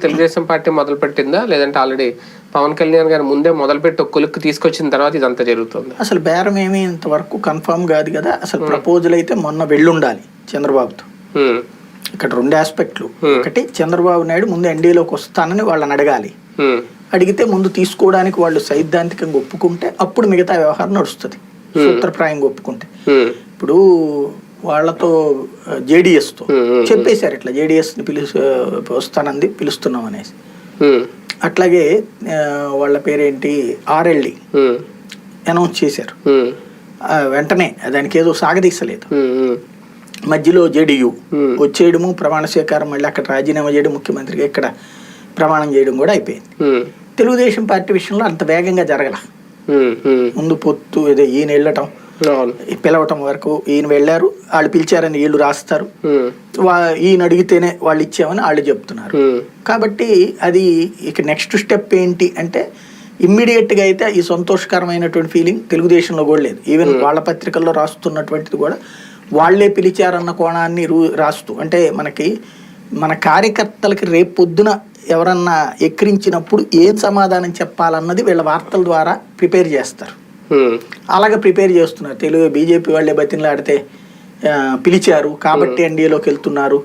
Telugu Desam party మొదలు పెట్టిందా లేదంటే ఆల్రెడీ పవన్ కళ్యాణ్ గారు ముందే మొదలుపెట్టి ఒక కొలుక్కు తీసుకొచ్చిన తర్వాత ఇదంతా జరుగుతుంది? అసలు బేరం ఏమీ ఇంతవరకు కన్ఫర్మ్ కాదు కదా. అసలు ప్రపోజల్ అయితే మొన్న వెళ్ళుండాలి చంద్రబాబుతో. ఇక్కడ రెండు ఆస్పెక్ట్లు. ఒకటి, చంద్రబాబు నాయుడు ముందు ఎన్డీఏలోకి వస్తానని వాళ్ళని అడగాలి. అడిగితే ముందు తీసుకోవడానికి వాళ్ళు సైద్ధాంతికంగా ఒప్పుకుంటే అప్పుడు మిగతా వ్యవహారం నడుస్తుంది, సూత్రప్రాయంగా ఒప్పుకుంటే. ఇప్పుడు వాళ్ళతో జేడీఎస్తో చెప్పేశారు ఇట్లా జేడీఎస్ని వస్తానంది పిలుస్తున్నాం అనేసి. అట్లాగే వాళ్ళ పేరేంటి ఆర్ఎల్డి అనౌన్స్ చేశారు వెంటనే, దానికి ఏదో సాగదీసలేదు. మధ్యలో జేడీయూ వచ్చేయడము, ప్రమాణ స్వీకారం, మళ్ళీ అక్కడ రాజీనామా చేయడం, ముఖ్యమంత్రిగా ఇక్కడ ప్రమాణం చేయడం కూడా అయిపోయింది. తెలుగుదేశం పార్టీ విషయంలో అంత వేగంగా జరగల. ముందు పొత్తు ఏదో ఈయన వెళ్ళటం, పిలవటం వరకు, ఈయన వెళ్ళారు, వాళ్ళు పిలిచారని వీళ్ళు రాస్తారు, ఈయన అడిగితేనే వాళ్ళు ఇచ్చామని వాళ్ళు చెప్తున్నారు. కాబట్టి అది ఇక నెక్స్ట్ స్టెప్ ఏంటి అంటే, ఇమ్మీడియట్గా అయితే ఈ సంతోషకరమైనటువంటి ఫీలింగ్ తెలుగుదేశంలో కూడా లేదు. ఈవెన్ వాళ్ళ పత్రికల్లో రాస్తున్నటువంటిది కూడా వాళ్లే పిలిచారన్న కోణాన్ని రాస్తూ, అంటే మన కార్యకర్తలకి రేపు పొద్దున ఎవరన్నా ఎక్కిరించినప్పుడు ఏం సమాధానం చెప్పాలన్నది వీళ్ళ వార్తల ద్వారా ప్రిపేర్ చేస్తారు. అలాగే ప్రిపేర్ చేస్తున్నారు. బీజేపీ వాళ్ళే బతిన్లాడితే పిలిచారు కాబట్టి ఎన్డీఏలోకి వెళ్తున్నారు.